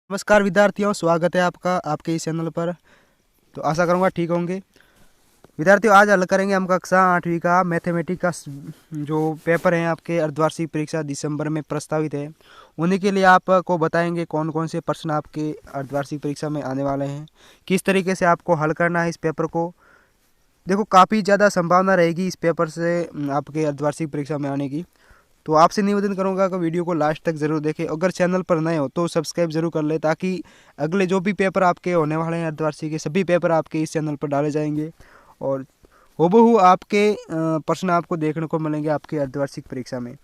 नमस्कार विद्यार्थियों, स्वागत है आपका आपके इस चैनल पर। तो आशा करूँगा ठीक होंगे। विद्यार्थियों, आज हल करेंगे हम कक्षा 8वीं का मैथमेटिक्स का जो पेपर हैं आपके अर्धवार्षिक परीक्षा दिसंबर में प्रस्तावित है। उन्हीं के लिए आपको बताएंगे कौन कौन से प्रश्न आपके अर्धवार्षिक परीक्षा में आने वाले हैं, किस तरीके से आपको हल करना है इस पेपर को। देखो, काफ़ी ज़्यादा संभावना रहेगी इस पेपर से आपके अर्धवार्षिक परीक्षा में आने की। तो आपसे निवेदन करूंगा कि वीडियो को लास्ट तक ज़रूर देखें। अगर चैनल पर नए हो तो सब्सक्राइब जरूर कर ले, ताकि अगले जो भी पेपर आपके होने वाले हैं अर्धवार्षिक के सभी पेपर आपके इस चैनल पर डाले जाएंगे और हूबहू आपके प्रश्न आपको देखने को मिलेंगे आपके अर्धवार्षिक परीक्षा में।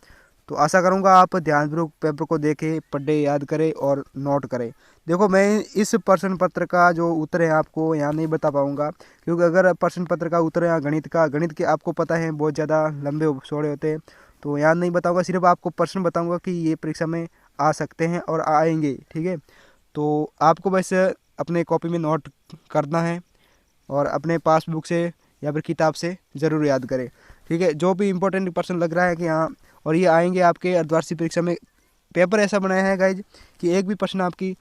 तो आशा करूंगा आप ध्यानपूर्वक पेपर को देखें, पढ़े, याद करें और नोट करें। देखो, मैं इस प्रश्न पत्र का जो उत्तर है आपको यहाँ नहीं बता पाऊंगा, क्योंकि अगर प्रश्न पत्र का उत्तर है गणित के आपको पता है बहुत ज़्यादा लंबे चौड़े होते हैं, तो यहाँ नहीं बताऊंगा। सिर्फ आपको प्रश्न बताऊंगा कि ये परीक्षा में आ सकते हैं और आएंगे। ठीक है, तो आपको बस अपने कॉपी में नोट करना है और अपने पासबुक से या फिर किताब से ज़रूर याद करें। ठीक है, जो भी इंपॉर्टेंट प्रश्न लग रहा है कि हाँ, और ये आएंगे आपके अर्धवार्षिक परीक्षा में। पेपर ऐसा बनाया है गाइज कि एक भी प्रश्न आपकी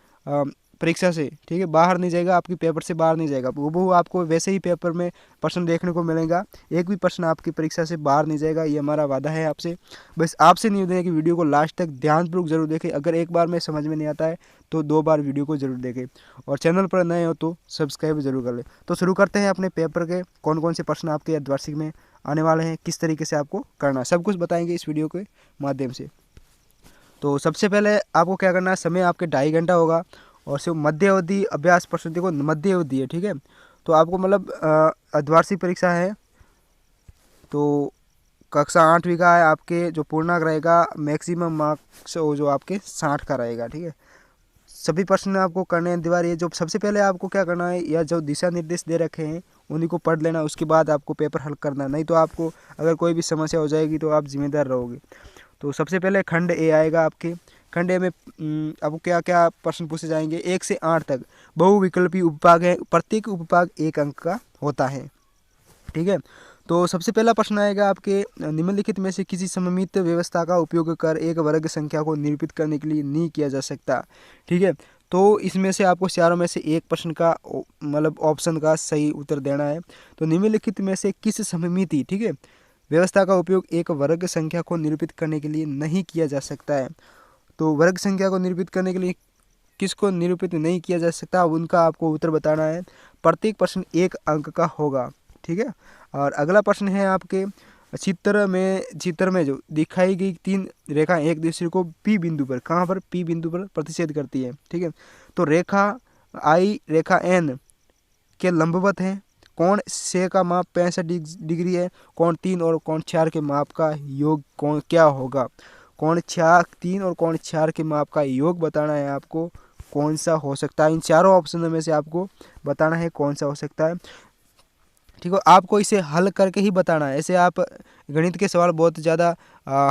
परीक्षा से, ठीक है, बाहर नहीं जाएगा, आपकी पेपर से बाहर नहीं जाएगा। वो आपको वैसे ही पेपर में प्रश्न देखने को मिलेगा, एक भी प्रश्न आपकी परीक्षा से बाहर नहीं जाएगा। ये हमारा वादा है आपसे। बस आपसे निवेदन है कि वीडियो को लास्ट तक ध्यानपूर्वक जरूर देखें। अगर एक बार में समझ में नहीं आता है तो 2 बार वीडियो को जरूर देखें, और चैनल पर नए हो तो सब्सक्राइब जरूर कर लें। तो शुरू करते हैं अपने पेपर के कौन कौन से प्रश्न आपके अर्धवार्षिक में आने वाले हैं, किस तरीके से आपको करना है, सब कुछ बताएंगे इस वीडियो के माध्यम से। तो सबसे पहले आपको क्या करना है, समय आपके 2.5 घंटा होगा और सिर्फ मध्य अवधि अभ्यास प्रश्न, देखो मध्य अवधि है। ठीक है, तो आपको मतलब अर्धवार्षिक परीक्षा है तो कक्षा 8वीं का है, आपके जो पूर्णांक रहेगा मैक्सिमम मार्क्स वो जो आपके 60 का रहेगा। ठीक है, सभी प्रश्न आपको करने हैं दीवार। ये जो सबसे पहले आपको क्या करना है, या जो दिशा निर्देश दे रखे हैं उन्हीं को पढ़ लेना, उसके बाद आपको पेपर हल करना है। नहीं तो आपको अगर कोई भी समस्या हो जाएगी तो आप जिम्मेदार रहोगे। तो सबसे पहले खंड ए आएगा आपके। खंड ए में आपको क्या क्या प्रश्न पूछे जाएंगे, 1 से 8 तक बहुविकल्पी उपभाग है, प्रत्येक उपभाग 1 अंक का होता है। ठीक है, तो सबसे पहला प्रश्न आएगा आपके, निम्नलिखित में से किसी सममित व्यवस्था का उपयोग कर एक वर्ग संख्या को निरूपित करने के लिए नहीं किया जा सकता। ठीक है, तो इसमें से आपको चारों में से एक प्रश्न का मतलब ऑप्शन का सही उत्तर देना है। तो निम्नलिखित में से किस सममिति, ठीक है, व्यवस्था का उपयोग एक वर्ग संख्या को निरूपित करने के लिए नहीं किया जा सकता है। तो वर्ग संख्या को निरूपित करने के लिए किसको निरूपित नहीं किया जा सकता, उनका आपको उत्तर बताना है। प्रत्येक प्रश्न 1 अंक का होगा। ठीक है, और अगला प्रश्न है आपके, चित्र में जो दिखाई गई 3 रेखा एक दूसरे को पी बिंदु पर, कहाँ पर, पी बिंदु पर प्रतिच्छेद करती है। ठीक है, तो रेखा आई रेखा एन के लंबवत है। कोण से का माप 65 डिग्री है। कोण 3 और कोण 4 के माप का योग कोण क्या होगा। कोण 3 और कोण 4 के माप का योग बताना है आपको, कौन सा हो सकता है। इन चारों ऑप्शन में से आपको बताना है कौन सा हो सकता है। ठीक है, आपको इसे हल करके ही बताना है। ऐसे आप गणित के सवाल बहुत ज़्यादा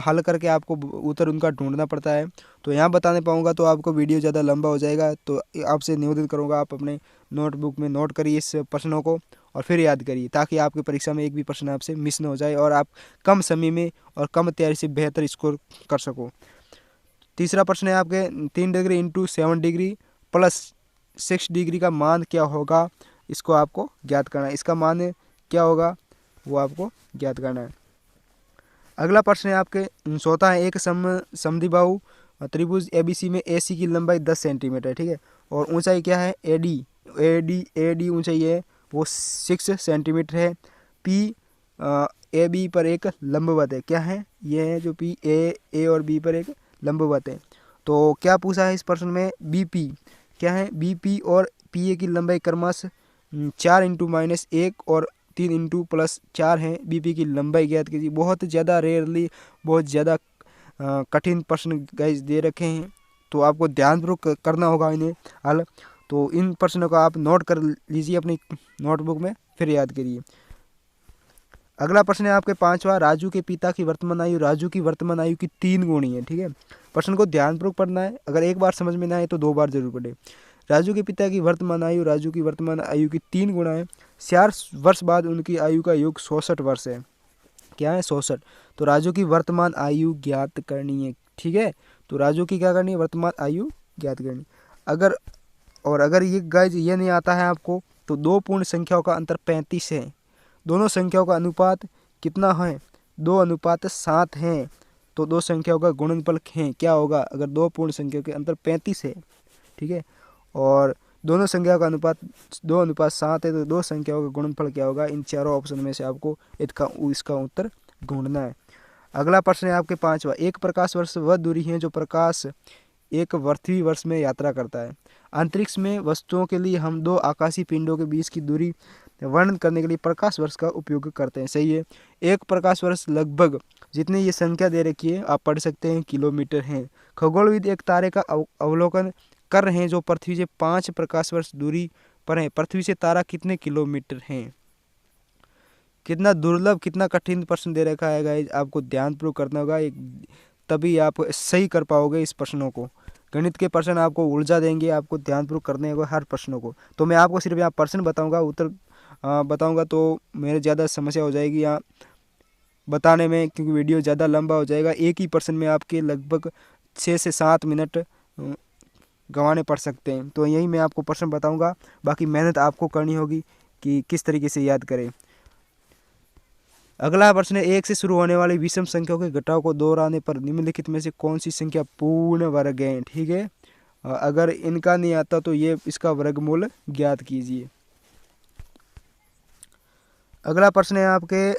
हल करके आपको उत्तर उनका ढूंढना पड़ता है, तो यहाँ बताने पाऊँगा तो आपको वीडियो ज़्यादा लंबा हो जाएगा। तो आपसे निवेदन करूँगा, आप अपने नोटबुक में नोट करिए इस प्रश्नों को और फिर याद करिए, ताकि आपकी परीक्षा में एक भी प्रश्न आपसे मिस न हो जाए और आप कम समय में और कम तैयारी से बेहतर स्कोर कर सको। तीसरा प्रश्न है आपके, 3 degree into 7 degree plus 6 degree का मान क्या होगा, इसको आपको ज्ञात करना है। इसका मान क्या होगा वो आपको ज्ञात करना है। अगला प्रश्न है आपके, चौथा है, एक समद्विबाहु त्रिभुज एबीसी में एसी की लंबाई 10 सेंटीमीटर, ठीक है, और ऊंचाई क्या है, एडी ऊंचाई है वो 6 सेंटीमीटर है। पी ए बी पर एक लंबवत है, क्या है, ये है जो पी ए और बी पर एक लंबवत है। तो क्या पूछा है इस प्रश्न में, बीपी क्या है, बीपी और पी ए की लंबाई क्रमशः 4 इंटू -1 और 3 इंटू +4 है। बीपी की लंबाई ज्ञात कीजिए। बहुत ज़्यादा रेयरली, बहुत ज़्यादा कठिन प्रश्न गाइस दे रखे हैं, तो आपको ध्यानपूर्वक करना होगा इन्हें हल। तो इन प्रश्नों को आप नोट कर लीजिए अपनी नोटबुक में, फिर याद करिए। अगला प्रश्न है आपके 5वां, राजू के पिता की वर्तमान आयु राजू की वर्तमान आयु की 3 गुणी है। ठीक है, प्रश्न को ध्यानपूर्वक पढ़ना है। अगर एक बार समझ में ना आए तो 2 बार जरूर पढ़े। राजू के पिता की वर्तमान आयु राजू की वर्तमान आयु की 3 गुना है। 4 वर्ष बाद उनकी आयु का योग 66 वर्ष है। क्या है, 66। तो राजू की वर्तमान आयु ज्ञात करनी है। ठीक है, तो राजू की क्या करनी है, वर्तमान आयु ज्ञात करनी। अगर ये गाइज ये नहीं आता है आपको, तो दो पूर्ण संख्याओं का अंतर 35 है। दोनों संख्याओं का अनुपात कितना है? 2:7 है। तो दो संख्याओं का गुणनफल है क्या होगा अगर दो पूर्ण संख्याओं के अंतर 35 है, ठीक है, और दोनों संख्याओं का अनुपात 2:7 है, तो दो संख्याओं का गुणनफल क्या होगा? इन चारों ऑप्शन में से आपको इसका उत्तर ढूंढना है। अगला प्रश्न है आपके 5वां। एक प्रकाश वर्ष वह दूरी है जो प्रकाश एक पृथ्वी वर्ष में यात्रा करता है। अंतरिक्ष में वस्तुओं के लिए हम दो आकाशीय पिंडों के बीच की दूरी वर्णन करने के लिए प्रकाश वर्ष का उपयोग करते हैं। सही है। एक प्रकाश वर्ष लगभग जितनी ये संख्या दे रखी है आप पढ़ सकते हैं किलोमीटर है। खगोलविद एक तारे का अवलोकन कर रहे हैं जो पृथ्वी से 5 प्रकाश वर्ष दूरी पर है। पृथ्वी से तारा कितने किलोमीटर है? कितना दुर्लभ, कितना कठिन प्रश्न दे रखा है गाइस, आपको ध्यानपूर्वक करना होगा, तभी आप सही कर पाओगे इस प्रश्नों को। गणित के प्रश्न आपको ऊर्जा देंगे, आपको ध्यानपूर्वक करने होगा हर प्रश्नों को। तो मैं आपको सिर्फ यहाँ प्रश्न बताऊंगा, उत्तर बताऊंगा तो मेरे ज़्यादा समस्या हो जाएगी यहाँ बताने में, क्योंकि वीडियो ज़्यादा लंबा हो जाएगा। एक ही प्रश्न में आपके लगभग 6 से 7 मिनट गंवाने पड़ सकते हैं। तो यही मैं आपको प्रश्न बताऊंगा, बाकी मेहनत आपको करनी होगी कि किस तरीके से याद करें। अगला प्रश्न है, 1 से शुरू होने वाली विषम संख्याओं के घटाव को दोहराने पर निम्नलिखित में से कौन सी संख्या पूर्ण वर्ग है? ठीक है, अगर इनका नहीं आता तो ये इसका वर्गमूल ज्ञात कीजिए। अगला प्रश्न है आपके,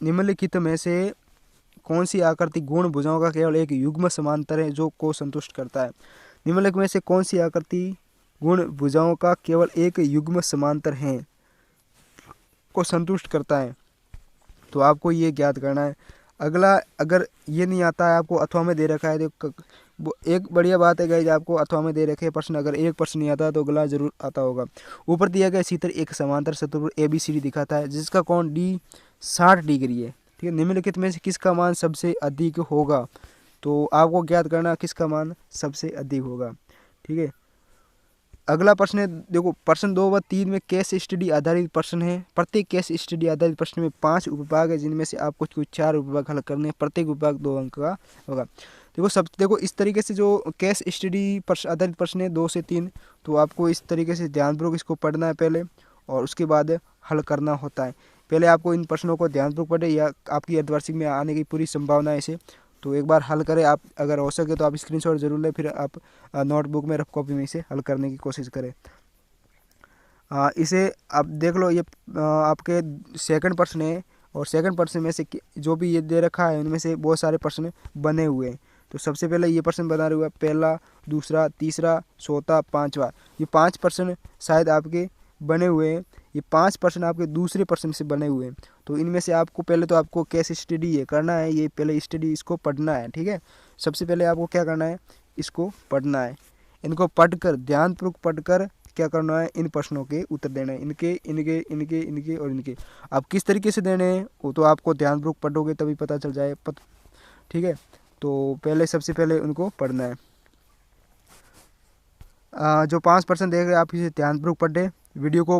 निम्नलिखित में से कौन सी आकृति गुण भुजाओं का केवल एक युग्म समांतर है जो को संतुष्ट करता है? निम्नलिखित में से कौन सी आकृति गुण भुजाओं का केवल एक युग्म समांतर है को संतुष्ट करता है? तो आपको ये ज्ञात करना है। अगला, अगर ये नहीं आता है आपको, अथवा में दे रखा है, तो एक बढ़िया बात है गाइज, आपको अथवा में दे रखे प्रश्न, अगर एक प्रश्न नहीं आता तो अगला जरूर आता होगा। ऊपर दिया गया चित्र एक समांतर चतुर्भुज ABCD दिखाता है जिसका कोण D 60 डिग्री है। ठीक है, निम्नलिखित में से किसका मान सबसे अधिक होगा? तो आपको ज्ञात करना किसका मान सबसे अधिक होगा। ठीक है, अगला प्रश्न है, देखो प्रश्न 2 व 3 में केस स्टडी आधारित प्रश्न है। प्रत्येक केस स्टडी आधारित प्रश्न में 5 उपविभाग है जिनमें से आपको कुछ 4 उपविभाग हल करने हैं। प्रत्येक उपविभाग 2 अंक का होगा। देखो इस तरीके से जो केस स्टडी आधारित प्रश्न है 2 से 3, तो आपको इस तरीके से ध्यानपूर्वक इसको पढ़ना है पहले, और उसके बाद हल करना होता है। पहले आपको इन प्रश्नों को ध्यानपूर्वक पढ़े, या आपकी अर्धवार्षिक में आने की पूरी संभावना है इसे, तो एक बार हल करें आप। अगर हो सके तो आप स्क्रीनशॉट जरूर लें, फिर आप नोटबुक में, रफ कॉपी में इसे हल करने की कोशिश करें। इसे आप देख लो, ये आपके सेकंड प्रश्न है, और सेकंड प्रश्न में से जो भी ये दे रखा है उनमें से बहुत सारे प्रश्न बने हुए हैं। तो सबसे पहले ये प्रश्न बना हुआ है, पहला, दूसरा, तीसरा, चौथा, 5वां। ये 5 प्रश्न शायद आपके बने हुए हैं। ये 5 प्रश्न आपके दूसरे प्रश्न से बने हुए हैं। तो इनमें से आपको पहले तो आपको केस स्टडी ये करना है, ये पहले स्टडी इसको पढ़ना है। ठीक है, सबसे पहले आपको क्या करना है, इसको पढ़ना है। इनको पढ़कर, ध्यानपूर्वक पढ़कर क्या करना है, इन प्रश्नों के उत्तर देने हैं। इनके इनके इनके इनके और इनके आप किस तरीके से देने हैं वो तो आपको ध्यानपूर्वक पढ़ोगे तभी पता चल जाए। ठीक है, तो पहले सबसे पहले उनको पढ़ना है। जो 5 प्रश्न देख रहे हैं आप इसे ध्यानपूर्वक पढ़े, वीडियो को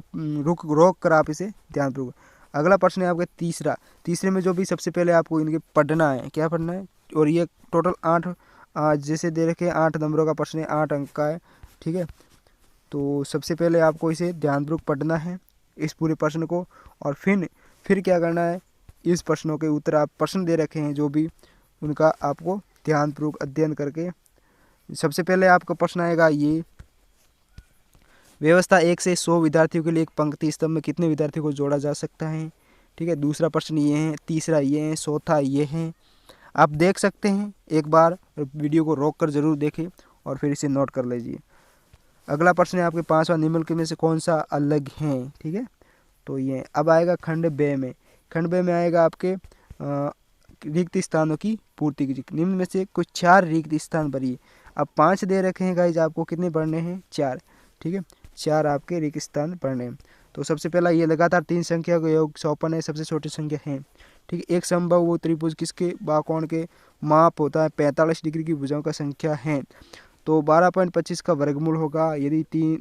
रोक कर आप इसे ध्यानपूर्वक। अगला प्रश्न है आपका तीसरा। तीसरे में जो भी सबसे पहले आपको इनके पढ़ना है, क्या पढ़ना है, और ये टोटल 8 जैसे दे रखे 8 नंबरों का प्रश्न है, 8 अंक का है। ठीक है, तो सबसे पहले आपको इसे ध्यानपूर्वक पढ़ना है इस पूरे प्रश्न को, और फिर क्या करना है, इस प्रश्नों के उत्तर आप प्रश्न दे रखे हैं जो भी, उनका आपको ध्यानपूर्वक अध्ययन करके। सबसे पहले आपका प्रश्न आएगा ये, व्यवस्था 1 से 100 विद्यार्थियों के लिए एक पंक्ति स्तंभ में कितने विद्यार्थियों को जोड़ा जा सकता है? ठीक है, दूसरा प्रश्न ये है, तीसरा ये है, चौथा ये है। आप देख सकते हैं, एक बार वीडियो को रोक कर जरूर देखें और फिर इसे नोट कर लीजिए। अगला प्रश्न है आपके 5वां, निम्नलिखित में से कौन सा अलग है? ठीक है, तो ये अब आएगा खंड ब में। खंड ब में आएगा आपके रिक्त स्थानों की पूर्ति कीजिए। निम्न में से कुछ 4 रिक्त स्थान भरिए। अब 5 दे रखे हैं गाइज, आपको कितने पढ़ने हैं? 4। ठीक है, 4 आपके रिक्त स्थान पढ़ने हैं। तो सबसे पहला ये, लगातार 3 संख्या का योग 54 है, सबसे छोटी संख्या है। ठीक है, एक संभव वो त्रिभुज किसके बाकोण के माप होता है 45 डिग्री की भुजाओं का संख्या है। तो 12.25 का वर्गमूल होगा यदि 3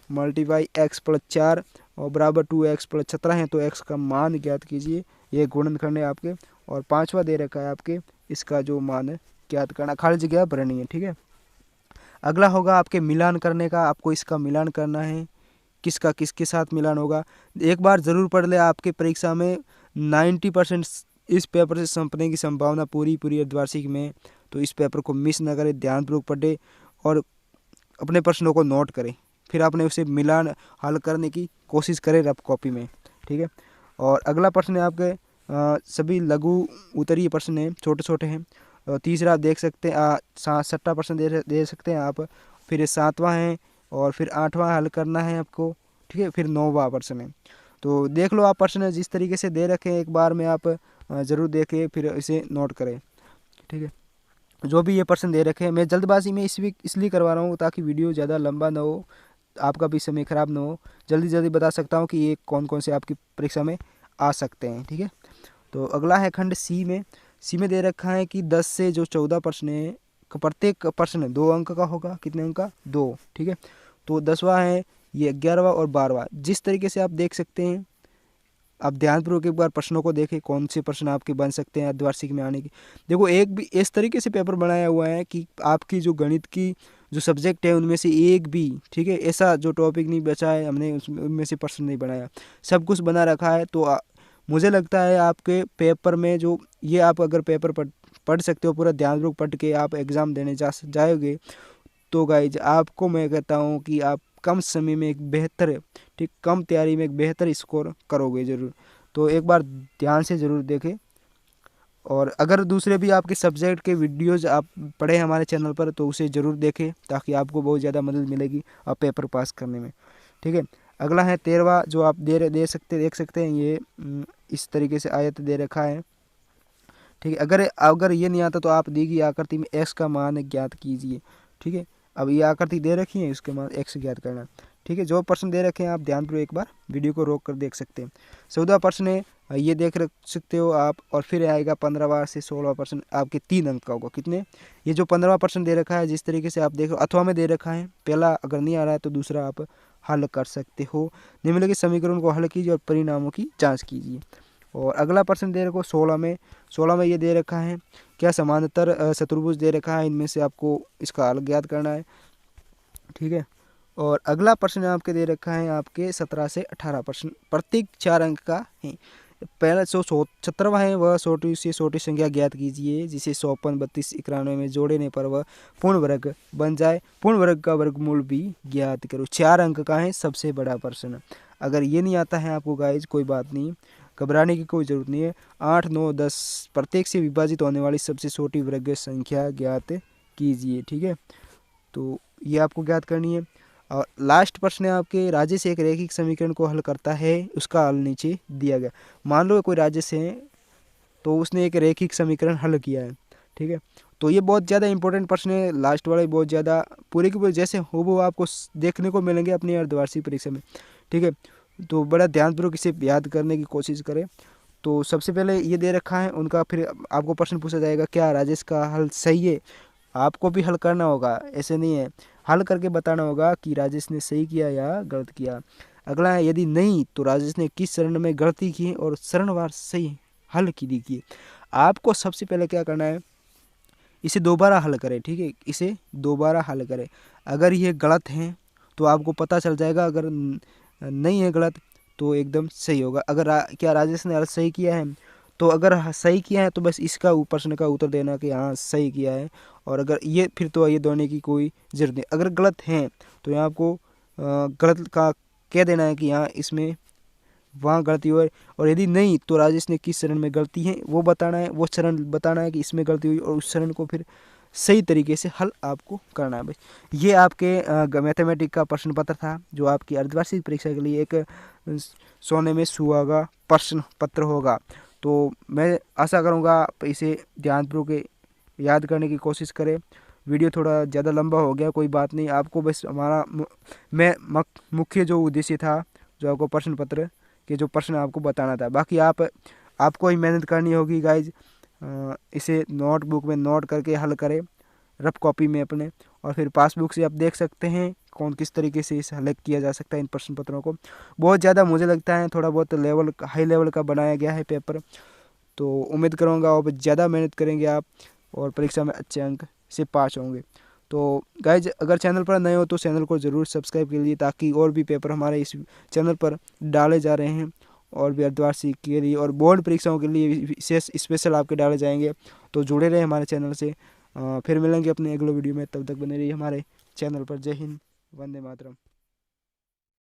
× x + 4 और बराबर 2x + 17 है, तो x का मान ज्ञात कीजिए। ये गुणनखंड है आपके। और 5वां दे रखा है आपके, इसका जो मान है ज्ञात करना, खाली जगह भरनी है। ठीक है, अगला होगा आपके मिलान करने का, आपको इसका मिलान करना है, किसका किसके साथ मिलान होगा। एक बार ज़रूर पढ़ ले, आपके परीक्षा में 90% इस पेपर से संपने की संभावना पूरी अर्धवार्षिक में। तो इस पेपर को मिस न करें, ध्यानपूर्वक पढ़े और अपने प्रश्नों को नोट करें, फिर आपने उसे मिलान हल करने की कोशिश करें रफ कॉपी में, ठीक है। और अगला प्रश्न है आपके सभी लघु उत्तरीय प्रश्न हैं, छोटे छोटे हैं। तीसरा आप देख सकते हैं, 6वां प्रश्न दे सकते हैं आप, फिर 7वां है और फिर 8वां हल करना है आपको, ठीक है। फिर 9वां प्रश्न है। तो देख लो आप प्रश्न जिस तरीके से दे रखे हैं, एक बार में आप ज़रूर देखें, फिर इसे नोट करें, ठीक है। जो भी ये प्रश्न दे रखे हैं, मैं जल्दबाजी में इसलिए करवा रहा हूँ ताकि वीडियो ज़्यादा लंबा ना हो, आपका भी समय ख़राब ना हो, जल्दी बता सकता हूँ कि ये कौन कौन से आपकी परीक्षा में आ सकते हैं, ठीक है। तो अगला है खंड सी में दे रखा है कि 10 से जो 14 प्रश्न है, प्रत्येक प्रश्न 2 अंक का होगा। कितने अंक का? 2, ठीक है। तो 10वां है, ये 11वां और 12वां। जिस तरीके से आप देख सकते हैं, आप ध्यानपूर्वक एक बार प्रश्नों को देखें, कौन से प्रश्न आपके बन सकते हैं अर्धवार्षिक में आने की। देखो, एक भी इस तरीके से पेपर बनाया हुआ है कि आपकी जो गणित की जो सब्जेक्ट है उनमें से एक भी, ठीक है, ऐसा जो टॉपिक नहीं बचा है हमने उनमें से प्रश्न नहीं बनाया, सब कुछ बना रखा है। तो मुझे लगता है आपके पेपर में जो ये आप अगर पेपर पढ़ सकते हो, पूरा ध्यानपूर्वक पढ़ के आप एग्ज़ाम देने जाओगे, तो गाइज आपको मैं कहता हूँ कि आप कम समय में एक बेहतर, ठीक, कम तैयारी में एक बेहतर स्कोर करोगे ज़रूर। तो एक बार ध्यान से ज़रूर देखें। और अगर दूसरे भी आपके सब्जेक्ट के वीडियोज़ आप पढ़े हमारे चैनल पर, तो उसे ज़रूर देखें ताकि आपको बहुत ज़्यादा मदद मिलेगी आप पेपर पास करने में, ठीक है। अगला है 13वां, जो आप देख सकते हैं, ये इस तरीके से आयत दे रखा है, ठीक है। अगर ये नहीं आता तो आप दी गई आकृति में x का मान ज्ञात कीजिए, ठीक है। अब ये आकृति दे रखी है, इसके मान x ज्ञात करना, ठीक है। जो प्रश्न दे रखे हैं आप ध्यानपूर्वक एक बार वीडियो को रोक कर देख सकते हैं। 14वां प्रश्न है, ये देख सकते हो आप। और फिर आएगा 15वां से 16वां प्रश्न, आपके 3 अंक का होगा। कितने? ये जो 15वां प्रश्न दे रखा है, जिस तरीके से आप देख रहे हो, अथवा में दे रखा है, पहला अगर नहीं आ रहा है तो दूसरा आप हल कर सकते हो। निम्नलिखित समीकरण को हल कीजिए और परिणामों की जाँच कीजिए। और अगला प्रश्न दे रखो 16 में ये दे रखा है, क्या समानांतर चतुर्भुज दे रखा है, इनमें से आपको इसका हल ज्ञात करना है, ठीक है। और अगला प्रश्न आपके दे रखा है आपके 17 से 18 प्रश्न, प्रत्येक 4 अंक का है। पहला 17वां है, वह छोटी से छोटी संख्या ज्ञात कीजिए जिसे 54, 32, 91 में जोड़ने पर वह पूर्ण वर्ग बन जाए, पूर्ण वर्ग का वर्गमूल भी ज्ञात करो। 4 अंक का है सबसे बड़ा प्रश्न। अगर ये नहीं आता है आपको गाइज, कोई बात नहीं, घबराने की कोई ज़रूरत नहीं है। 8, 9, 10 प्रत्येक से विभाजित होने वाली सबसे छोटी वर्ग संख्या ज्ञात कीजिए, ठीक है। तो ये आपको ज्ञात करनी है। और लास्ट प्रश्न है आपके, राजेश एक रैखिक समीकरण को हल करता है, उसका हल नीचे दिया गया। मान लो कोई राजेश है, तो उसने एक रैखिक समीकरण हल किया है, ठीक है। तो ये बहुत ज़्यादा इंपॉर्टेंट प्रश्न है, लास्ट वाला बहुत ज़्यादा, पूरे के पूरे जैसे हो वो आपको देखने को मिलेंगे अपनी अर्धवार्षिक परीक्षा में, ठीक है। तो बड़ा ध्यानपूर्वक इसे याद करने की कोशिश करें। तो सबसे पहले ये दे रखा है उनका, फिर आपको प्रश्न पूछा जाएगा क्या राजेश का हल सही है, आपको भी हल करना होगा, ऐसे नहीं है, हल करके बताना होगा कि राजेश ने सही किया या गलत किया। अगला है, यदि नहीं तो राजेश ने किस चरण में गलती की और चरणवार सही हल की देखिए। आपको सबसे पहले क्या करना है, इसे दोबारा हल करें, ठीक है, इसे दोबारा हल करें। अगर ये गलत हैं तो आपको पता चल जाएगा, अगर नहीं है गलत तो एकदम सही होगा। अगर क्या राजेश ने हल सही किया है, तो अगर सही किया है तो बस इसका प्रश्न का उत्तर देना कि हाँ सही किया है। और अगर ये, फिर तो ये दोने की कोई ज़रूरत नहीं। अगर गलत हैं तो यहाँ आपको गलत का कह देना है कि यहाँ इसमें वहाँ गलती हुई। और यदि नहीं तो राजेश ने किस चरण में गलती है वो बताना है, वो चरण बताना है कि इसमें गलती हुई, और उस चरण को फिर सही तरीके से हल आपको करना है। बस ये आपके मैथमेटिक का प्रश्न पत्र था, जो आपकी अर्धवार्षिक परीक्षा के लिए एक सोने में सुहागा प्रश्न पत्र होगा। तो मैं आशा करूँगा आप इसे ध्यानपूर्वक याद करने की कोशिश करें। वीडियो थोड़ा ज़्यादा लंबा हो गया, कोई बात नहीं, आपको बस हमारा मुख्य जो उद्देश्य था, जो आपको प्रश्न पत्र के जो प्रश्न आपको बताना था, बाकी आपको ही मेहनत करनी होगी गाइज। इसे नोटबुक में नोट करके हल करें रफ कॉपी में अपने, और फिर पासबुक से आप देख सकते हैं कौन किस तरीके से इसे हल किया जा सकता है इन प्रश्न पत्रों को। बहुत ज़्यादा मुझे लगता है थोड़ा बहुत हाई लेवल का बनाया गया है पेपर। तो उम्मीद करूँगा और ज़्यादा मेहनत करेंगे आप और परीक्षा में अच्छे अंक से पास होंगे। तो गाइज अगर चैनल पर नए हो तो चैनल को ज़रूर सब्सक्राइब कर लीजिए, ताकि और भी पेपर हमारे इस चैनल पर डाले जा रहे हैं और भी अर्धवार्षिक के लिए और बोर्ड परीक्षाओं के लिए विशेष स्पेशल आपके डाले जाएंगे। तो जुड़े रहे हमारे चैनल से। फिर मिलेंगे अपने अगले वीडियो में, तब तक बने रहिए हमारे चैनल पर। जय हिंद, वंदे मातरम।